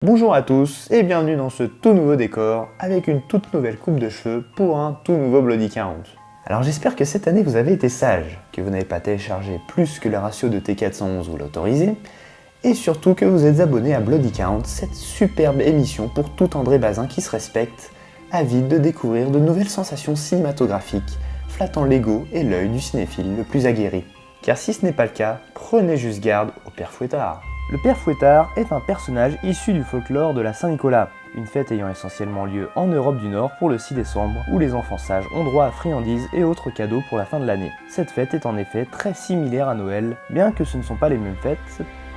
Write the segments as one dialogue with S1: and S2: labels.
S1: Bonjour à tous et bienvenue dans ce tout nouveau décor avec une toute nouvelle coupe de cheveux pour un tout nouveau Bloody Count. Alors j'espère que cette année vous avez été sage, que vous n'avez pas téléchargé plus que le ratio de T411 vous l'autorisez, et surtout que vous êtes abonné à Bloody Count, cette superbe émission pour tout André Bazin qui se respecte, avide de découvrir de nouvelles sensations cinématographiques, flattant l'ego et l'œil du cinéphile le plus aguerri. Car si ce n'est pas le cas, prenez juste garde au Père Fouettard. Le Père Fouettard est un personnage issu du folklore de la Saint-Nicolas, une fête ayant essentiellement lieu en Europe du Nord pour le 6 décembre, où les enfants sages ont droit à friandises et autres cadeaux pour la fin de l'année. Cette fête est en effet très similaire à Noël, bien que ce ne sont pas les mêmes fêtes,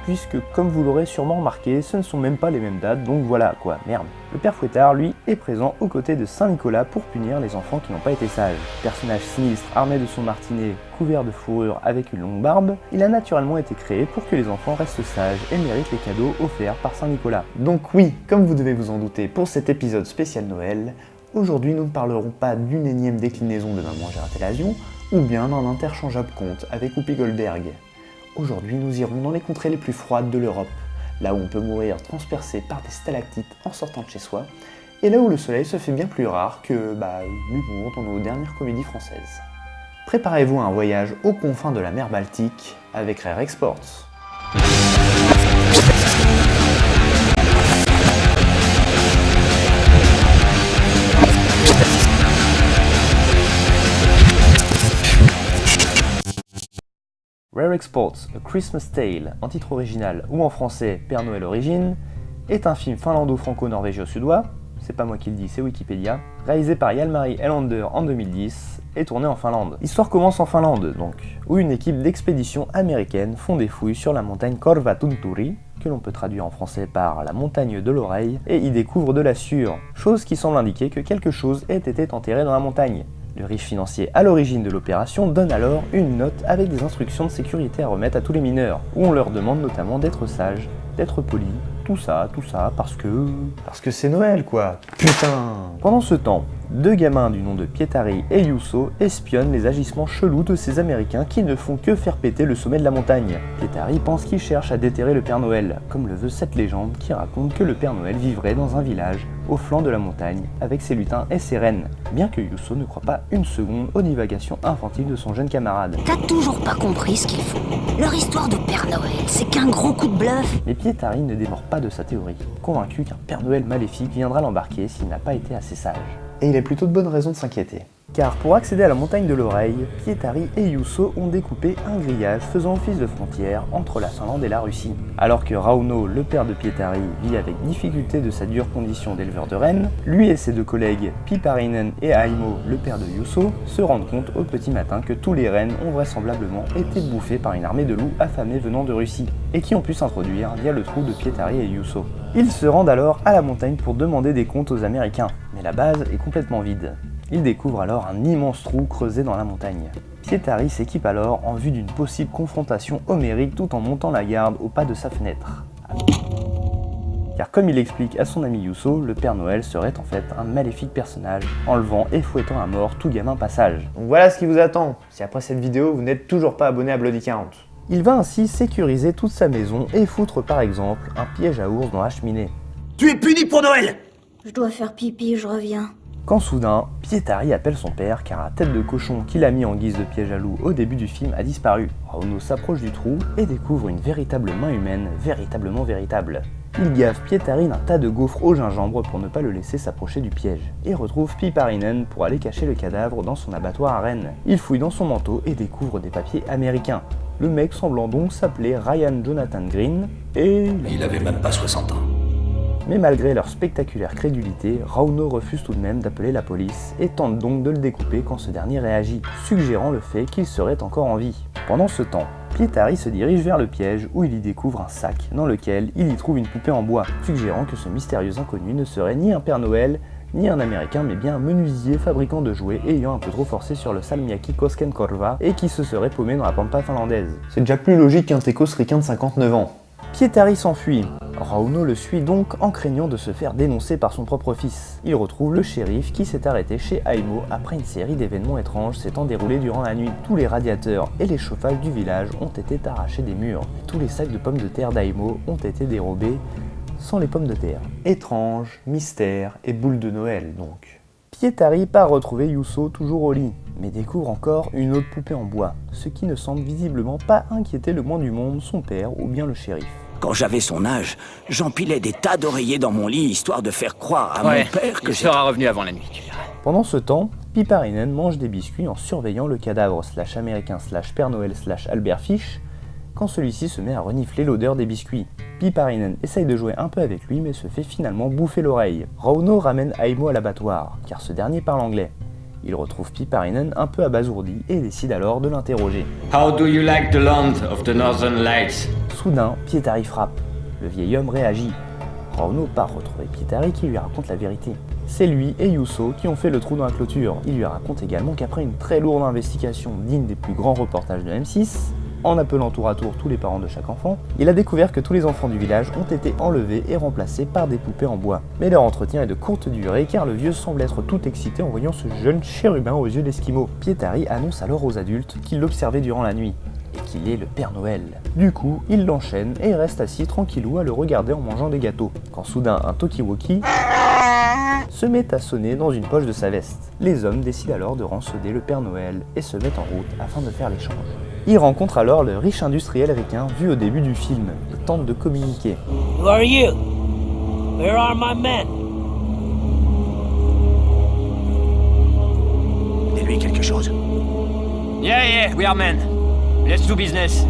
S1: puisque comme vous l'aurez sûrement remarqué, ce ne sont même pas les mêmes dates, donc voilà quoi, merde. Le Père Fouettard, lui, est présent aux côtés de Saint-Nicolas pour punir les enfants qui n'ont pas été sages. Personnage sinistre, armé de son martinet, couvert de fourrure avec une longue barbe, il a naturellement été créé pour que les enfants restent sages et méritent les cadeaux offerts par Saint-Nicolas. Donc oui, comme vous devez vous en douter pour cet épisode spécial Noël, aujourd'hui nous ne parlerons pas d'une énième déclinaison de Maman j'ai raté l'avion, ou bien d'un interchangeable conte avec Whoopi Goldberg. Aujourd'hui, nous irons dans les contrées les plus froides de l'Europe, là où on peut mourir transpercé par des stalactites en sortant de chez soi, et là où le soleil se fait bien plus rare que l'humour dans nos dernières comédies françaises. Préparez-vous à un voyage aux confins de la mer Baltique avec Rare Exports. Rare Exports, A Christmas Tale, en titre original ou en français Père Noël Origine, est un film finlando-franco-norvégio-suédois, c'est pas moi qui le dis, c'est Wikipédia, réalisé par Jalmari Helander en 2010 et tourné en Finlande. L'histoire commence en Finlande donc, où une équipe d'expédition américaine font des fouilles sur la montagne Korvatunturi, que l'on peut traduire en français par la montagne de l'oreille, et y découvre de la sueur, chose qui semble indiquer que quelque chose ait été enterré dans la montagne. Le riche financier à l'origine de l'opération donne alors une note avec des instructions de sécurité à remettre à tous les mineurs, où on leur demande notamment d'être sages, d'être polis, tout ça, parce que c'est Noël quoi, putain. Pendant ce temps, deux gamins du nom de Pietari et Juuso espionnent les agissements chelous de ces Américains qui ne font que faire péter le sommet de la montagne. Pietari pense qu'ils cherchent à déterrer le Père Noël, comme le veut cette légende qui raconte que le Père Noël vivrait dans un village au flanc de la montagne avec ses lutins et ses reines, bien que Juuso ne croit pas une seconde aux divagations infantiles de son jeune camarade.
S2: T'as toujours pas compris ce qu'ils font. Leur histoire de Père Noël, c'est qu'un gros coup de bluff.
S1: Mais Pietari ne démord pas de sa théorie, convaincu qu'un Père Noël maléfique viendra l'embarquer s'il n'a pas été assez sage. Et il a plutôt de bonnes raisons de s'inquiéter. Car pour accéder à la montagne de l'oreille, Pietari et Juuso ont découpé un grillage faisant office de frontière entre la Finlande et la Russie. Alors que Rauno, le père de Pietari, vit avec difficulté de sa dure condition d'éleveur de rennes, lui et ses deux collègues Piiparinen et Aimo, le père de Juuso, se rendent compte au petit matin que tous les rennes ont vraisemblablement été bouffés par une armée de loups affamés venant de Russie, et qui ont pu s'introduire via le trou de Pietari et Juuso. Ils se rendent alors à la montagne pour demander des comptes aux Américains, mais la base est complètement vide. Ils découvrent alors un immense trou creusé dans la montagne. Pietari s'équipe alors en vue d'une possible confrontation homérique tout en montant la garde au pas de sa fenêtre. Car comme il explique à son ami Juuso, le Père Noël serait en fait un maléfique personnage, enlevant et fouettant à mort tout gamin passage. Donc voilà ce qui vous attend, si après cette vidéo vous n'êtes toujours pas abonné à Bloody Count. Il va ainsi sécuriser toute sa maison et foutre par exemple un piège à ours dans la cheminée.
S3: Tu es puni pour Noël!
S2: Je dois faire pipi, je reviens.
S1: Quand soudain, Pietari appelle son père car la tête de cochon qu'il a mis en guise de piège à loup au début du film a disparu. Rauno s'approche du trou et découvre une véritable main humaine, véritablement véritable. Il gave Pietari d'un tas de gaufres au gingembre pour ne pas le laisser s'approcher du piège, et retrouve Piiparinen pour aller cacher le cadavre dans son abattoir à rennes. Il fouille dans son manteau et découvre des papiers américains. Le mec semblant donc s'appeler Ryan Jonathan Green, et...
S3: Il avait même pas 60 ans.
S1: Mais malgré leur spectaculaire crédulité, Rauno refuse tout de même d'appeler la police et tente donc de le découper quand ce dernier réagit, suggérant le fait qu'il serait encore en vie. Pendant ce temps, Pietari se dirige vers le piège où il y découvre un sac dans lequel il y trouve une poupée en bois, suggérant que ce mystérieux inconnu ne serait ni un Père Noël, ni un Américain, mais bien un menuisier fabricant de jouets ayant un peu trop forcé sur le salmiakki Koskenkorva et qui se serait paumé dans la pampa finlandaise. C'est déjà plus logique qu'un técos ricain de 59 ans. Pietari s'enfuit. Rauno le suit donc en craignant de se faire dénoncer par son propre fils. Il retrouve le shérif qui s'est arrêté chez Aimo après une série d'événements étranges s'étant déroulés durant la nuit. Tous les radiateurs et les chauffages du village ont été arrachés des murs. Tous les sacs de pommes de terre d'Aimo ont été dérobés sans les pommes de terre. Étrange, mystère et boule de Noël donc. Pietari part retrouver Yusso toujours au lit, mais découvre encore une autre poupée en bois, ce qui ne semble visiblement pas inquiéter le moins du monde son père ou bien le shérif.
S3: Quand j'avais son âge, j'empilais des tas d'oreillers dans mon lit histoire de faire croire à mon père que
S4: il sera revenu avant la nuit, tu verras.
S1: Pendant ce temps, Piparinen mange des biscuits en surveillant le cadavre américain Père Noël Albert Fish, quand celui-ci se met à renifler l'odeur des biscuits. Piparinen essaye de jouer un peu avec lui mais se fait finalement bouffer l'oreille. Rauno ramène Aimo à l'abattoir, car ce dernier parle anglais. Il retrouve Piparinen un peu abasourdi et décide alors de l'interroger.
S5: How do you like the land of the Northern Lights?
S1: Soudain, Pietari frappe. Le vieil homme réagit. Rauno part retrouver Pietari qui lui raconte la vérité. C'est lui et Yusso qui ont fait le trou dans la clôture. Il lui raconte également qu'après une très lourde investigation digne des plus grands reportages de M6, en appelant tour à tour tous les parents de chaque enfant, il a découvert que tous les enfants du village ont été enlevés et remplacés par des poupées en bois. Mais leur entretien est de courte durée car le vieux semble être tout excité en voyant ce jeune chérubin aux yeux d'esquimau. Pietari annonce alors aux adultes qu'il l'observait durant la nuit et qu'il est le Père Noël. Du coup, il l'enchaîne et reste assis tranquillou à le regarder en mangeant des gâteaux, quand soudain un talkie-walkie se met à sonner dans une poche de sa veste. Les hommes décident alors de rançonner le Père Noël et se mettent en route afin de faire l'échange. Ils rencontrent alors le riche industriel ricain vu au début du film et tentent de communiquer.
S6: Who are you? Where are my men?
S3: Dis-lui quelque chose.
S4: Yeah, we are men. Let's do business.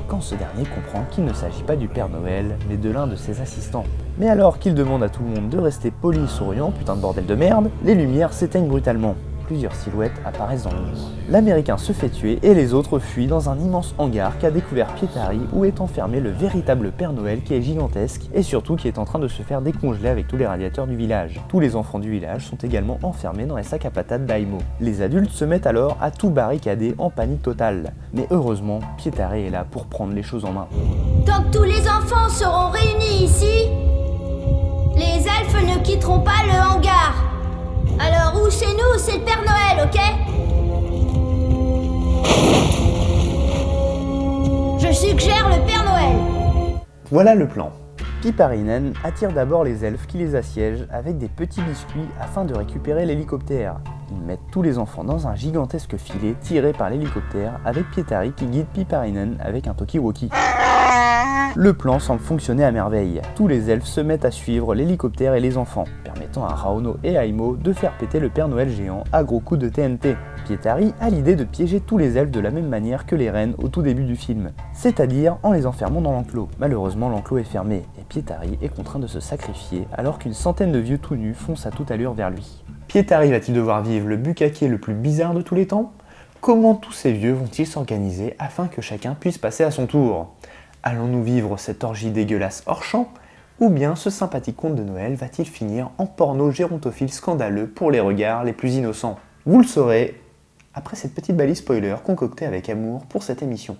S1: Quand ce dernier comprend qu'il ne s'agit pas du Père Noël, mais de l'un de ses assistants. Mais alors qu'il demande à tout le monde de rester poli et souriant, putain de bordel de merde, les lumières s'éteignent brutalement. Plusieurs silhouettes apparaissent dans l'ombre. L'Américain se fait tuer et les autres fuient dans un immense hangar qu'a découvert Pietari où est enfermé le véritable Père Noël qui est gigantesque et surtout qui est en train de se faire décongeler avec tous les radiateurs du village. Tous les enfants du village sont également enfermés dans les sacs à patates d'Aimo. Les adultes se mettent alors à tout barricader en panique totale. Mais heureusement, Pietari est là pour prendre les choses en main.
S7: Tant que tous les enfants seront réunis ici, les elfes ne quitteront pas le hangar. Alors où c'est nous, c'est le Père Noël, ok? Je suggère le Père Noël.
S1: Voilà le plan. Piparinen attire d'abord les elfes qui les assiègent avec des petits biscuits afin de récupérer l'hélicoptère. Ils mettent tous les enfants dans un gigantesque filet tiré par l'hélicoptère avec Pietari qui guide Piparinen avec un talkie-walkie. Le plan semble fonctionner à merveille. Tous les elfes se mettent à suivre l'hélicoptère et les enfants, permettant à Rauno et Aimo de faire péter le Père Noël géant à gros coups de TNT. Pietari a l'idée de piéger tous les elfes de la même manière que les rennes au tout début du film, c'est-à-dire en les enfermant dans l'enclos. Malheureusement, l'enclos est fermé et Pietari est contraint de se sacrifier alors qu'une centaine de vieux tout nus foncent à toute allure vers lui. Pietari va-t-il devoir vivre le bucaquier le plus bizarre de tous les temps? Comment tous ces vieux vont-ils s'organiser afin que chacun puisse passer à son tour? Allons-nous vivre cette orgie dégueulasse hors champ? Ou bien ce sympathique conte de Noël va-t-il finir en porno gérontophile scandaleux pour les regards les plus innocents? Vous le saurez après cette petite balise spoiler concoctée avec amour pour cette émission.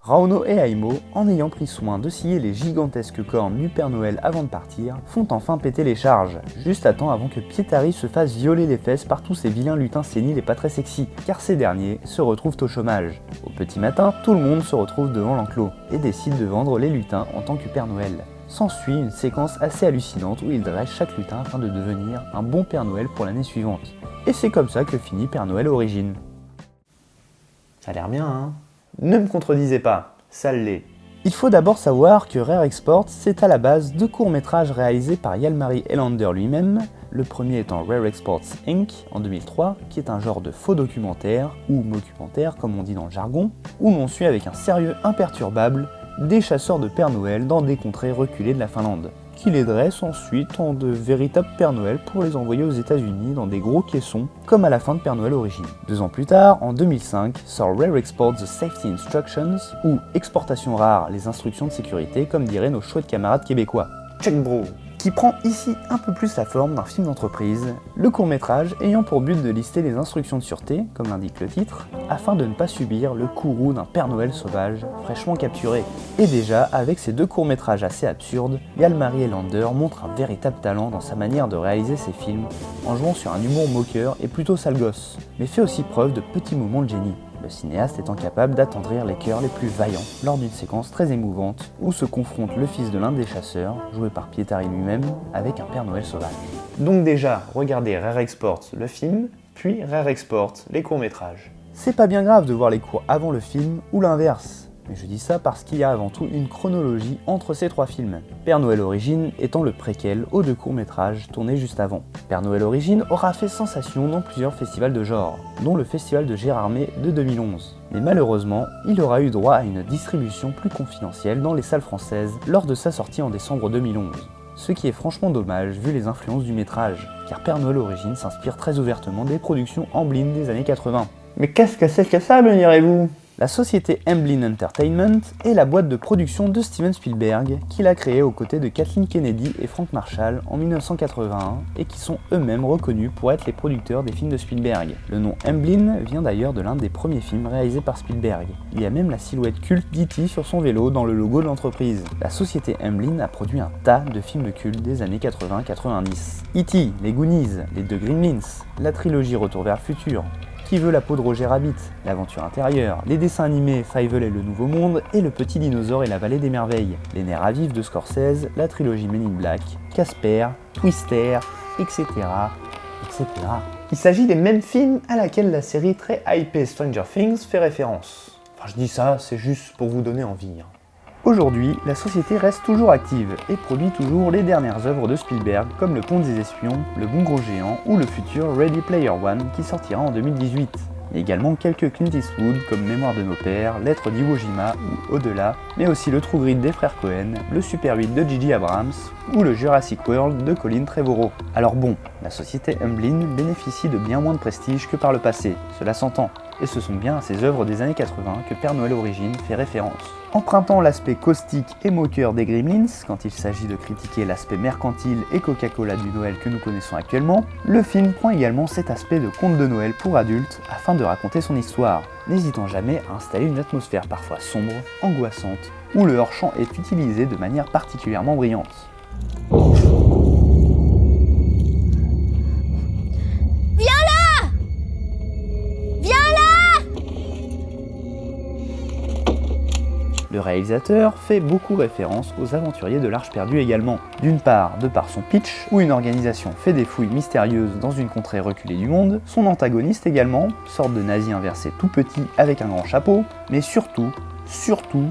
S1: Rauno et Aimo, en ayant pris soin de scier les gigantesques cornes du Père Noël avant de partir, font enfin péter les charges, juste à temps avant que Pietari se fasse violer les fesses par tous ces vilains lutins séniles et pas très sexy, car ces derniers se retrouvent au chômage. Au petit matin, tout le monde se retrouve devant l'enclos, et décide de vendre les lutins en tant que Père Noël. S'ensuit une séquence assez hallucinante où il dresse chaque lutin afin de devenir un bon Père Noël pour l'année suivante. Et c'est comme ça que finit Père Noël Origine. Ça a l'air bien, hein? Ne me contredisez pas, ça l'est. Il faut d'abord savoir que Rare Exports, c'est à la base deux courts-métrages réalisés par Jalmari Elander lui-même, le premier étant Rare Exports Inc. en 2003, qui est un genre de faux documentaire, ou mockumentaire comme on dit dans le jargon, où l'on suit avec un sérieux imperturbable des chasseurs de Père Noël dans des contrées reculées de la Finlande, qui les dressent ensuite en de véritables Père Noël pour les envoyer aux États-Unis dans des gros caissons, comme à la fin de Père Noël Origine. 2 ans plus tard, en 2005, sort Rare Exports The Safety Instructions, ou Exportation rare, les instructions de sécurité, comme diraient nos chouettes camarades québécois. Check bro! Qui prend ici un peu plus la forme d'un film d'entreprise, le court-métrage ayant pour but de lister les instructions de sûreté, comme l'indique le titre, afin de ne pas subir le courroux d'un Père Noël sauvage fraîchement capturé. Et déjà, avec ces deux courts-métrages assez absurdes, Jalmari Elander montre un véritable talent dans sa manière de réaliser ses films, en jouant sur un humour moqueur et plutôt sale gosse, mais fait aussi preuve de petits moments de génie. le cinéaste étant capable d'attendrir les cœurs les plus vaillants lors d'une séquence très émouvante où se confronte le fils de l'un des chasseurs, joué par Pietari lui-même, avec un Père Noël sauvage. Donc déjà, regardez Rare Exports le film, puis Rare Exports les courts-métrages. C'est pas bien grave de voir les courts avant le film ou l'inverse. Mais je dis ça parce qu'il y a avant tout une chronologie entre ces trois films. Père Noël Origine étant le préquel aux deux courts-métrages tournés juste avant. Père Noël Origine aura fait sensation dans plusieurs festivals de genre, dont le festival de Gérardmer de 2011. Mais malheureusement, il aura eu droit à une distribution plus confidentielle dans les salles françaises lors de sa sortie en décembre 2011. Ce qui est franchement dommage vu les influences du métrage, car Père Noël Origine s'inspire très ouvertement des productions Amblin des années 80. Mais qu'est-ce que c'est que ça, me direz-vous ? La société Amblin Entertainment est la boîte de production de Steven Spielberg qu'il a créée aux côtés de Kathleen Kennedy et Frank Marshall en 1981 et qui sont eux-mêmes reconnus pour être les producteurs des films de Spielberg. Le nom Amblin vient d'ailleurs de l'un des premiers films réalisés par Spielberg. Il y a même la silhouette culte d'E.T. sur son vélo dans le logo de l'entreprise. La société Amblin a produit un tas de films cultes des années 80-90. E.T., les Goonies, les deux Gremlins, la trilogie Retour vers le futur, Qui veut la peau de Roger Rabbit, l'aventure intérieure, les dessins animés Fievel et le Nouveau Monde et le Petit Dinosaure et la Vallée des Merveilles, les nerfs à vif de Scorsese, la trilogie Men in Black, Casper, Twister, etc. etc. Il s'agit des mêmes films à laquelle la série très hypée Stranger Things fait référence. Enfin je dis ça, c'est juste pour vous donner envie. Aujourd'hui, la société reste toujours active et produit toujours les dernières œuvres de Spielberg comme Le Pont des Espions, Le Bon Gros Géant ou le futur Ready Player One qui sortira en 2018. Mais également quelques Clint Eastwood comme Mémoire de nos pères, Lettres d'Iwo Jima ou Au-delà, mais aussi le True Grit des frères Cohen, le Super 8 de J.J. Abrams ou le Jurassic World de Colin Trevorrow. Alors bon, la société Amblin bénéficie de bien moins de prestige que par le passé, cela s'entend, et ce sont bien à ces œuvres des années 80 que Père Noël Origine fait référence. Empruntant l'aspect caustique et moqueur des Gremlins, quand il s'agit de critiquer l'aspect mercantile et Coca-Cola du Noël que nous connaissons actuellement, le film prend également cet aspect de conte de Noël pour adultes afin de raconter son histoire, n'hésitant jamais à installer une atmosphère parfois sombre, angoissante, où le hors-champ est utilisé de manière particulièrement brillante. Le réalisateur fait beaucoup référence aux aventuriers de l'Arche perdue également. D'une part, de par son pitch, où une organisation fait des fouilles mystérieuses dans une contrée reculée du monde, son antagoniste également, sorte de nazi inversé tout petit avec un grand chapeau, mais surtout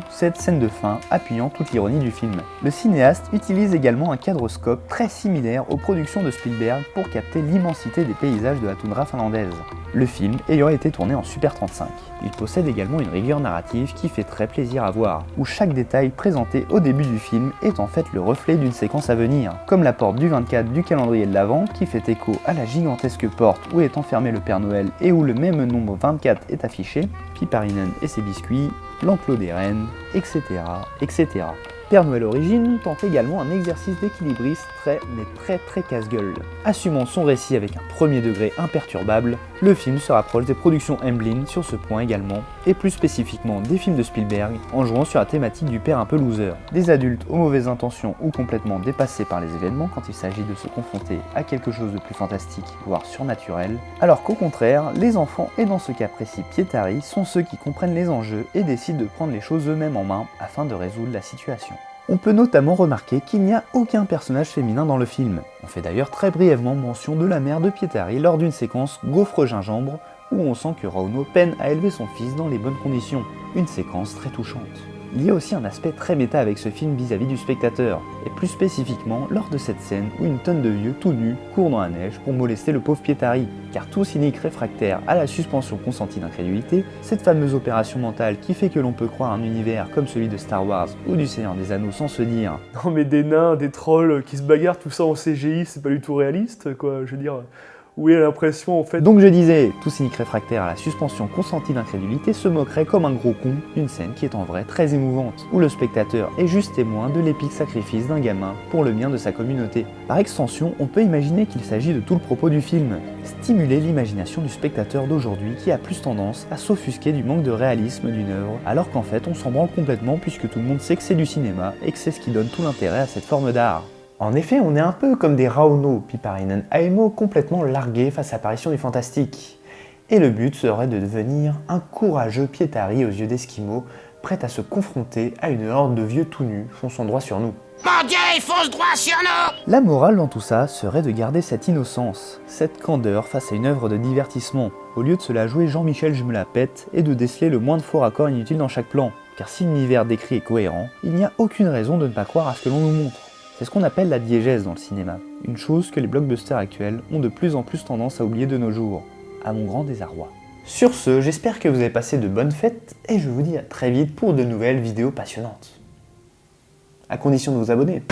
S1: cette scène de fin appuyant toute l'ironie du film. Le cinéaste utilise également un cadroscope très similaire aux productions de Spielberg pour capter l'immensité des paysages de la toundra finlandaise. Le film ayant été tourné en Super 35. Il possède également une rigueur narrative qui fait très plaisir à voir, où chaque détail présenté au début du film est en fait le reflet d'une séquence à venir, comme la porte du 24 du calendrier de l'Avent qui fait écho à la gigantesque porte où est enfermé le Père Noël et où le même nombre 24 est affiché, Piparinen et ses biscuits, l'enclos des rennes, etc. etc. Père Noël Origine tente également un exercice d'équilibriste très casse-gueule. Assumant son récit avec un premier degré imperturbable, le film se rapproche des productions Amblin sur ce point également, et plus spécifiquement des films de Spielberg, en jouant sur la thématique du père un peu loser. Des adultes aux mauvaises intentions ou complètement dépassés par les événements quand il s'agit de se confronter à quelque chose de plus fantastique, voire surnaturel, alors qu'au contraire, les enfants, et dans ce cas précis Pietari, sont ceux qui comprennent les enjeux et décident de prendre les choses eux-mêmes en main afin de résoudre la situation. On peut notamment remarquer qu'il n'y a aucun personnage féminin dans le film. On fait d'ailleurs très brièvement mention de la mère de Pietari lors d'une séquence gaufre-gingembre où on sent que Rauno peine à élever son fils dans les bonnes conditions. Une séquence très touchante. Il y a aussi un aspect très méta avec ce film vis-à-vis du spectateur, et plus spécifiquement lors de cette scène où une tonne de vieux tout nus courent dans la neige pour molester le pauvre Pietari, car tout cynique réfractaire à la suspension consentie d'incrédulité, cette fameuse opération mentale qui fait que l'on peut croire un univers comme celui de Star Wars ou du Seigneur des Anneaux sans se dire « Non mais des nains, des trolls qui se bagarrent, tout ça en CGI, c'est pas du tout réaliste, quoi, je veux dire... » Oui, l'impression en fait. Donc je disais, tout cynique réfractaire à la suspension consentie d'incrédulité se moquerait comme un gros con d'une scène qui est en vrai très émouvante, où le spectateur est juste témoin de l'épique sacrifice d'un gamin pour le bien de sa communauté. Par extension, on peut imaginer qu'il s'agit de tout le propos du film, stimuler l'imagination du spectateur d'aujourd'hui qui a plus tendance à s'offusquer du manque de réalisme d'une œuvre, alors qu'en fait on s'en branle complètement puisque tout le monde sait que c'est du cinéma et que c'est ce qui donne tout l'intérêt à cette forme d'art. En effet, on est un peu comme des Rauno, Piparinen, Aemo complètement largués face à l'apparition du fantastique. Et le but serait de devenir un courageux piétari aux yeux d'Esquimaux, prêt à se confronter à une horde de vieux tout nus fonçant droit sur nous.
S3: Mon Dieu, il fonce droit sur nous!
S1: La morale dans tout ça serait de garder cette innocence, cette candeur face à une œuvre de divertissement, au lieu de se la jouer Jean-Michel je me la pète et de déceler le moins de faux raccords inutiles dans chaque plan. Car si l'univers décrit est cohérent, il n'y a aucune raison de ne pas croire à ce que l'on nous montre. C'est ce qu'on appelle la diégèse dans le cinéma, une chose que les blockbusters actuels ont de plus en plus tendance à oublier de nos jours, à mon grand désarroi. Sur ce, j'espère que vous avez passé de bonnes fêtes et je vous dis à très vite pour de nouvelles vidéos passionnantes. À condition de vous abonner.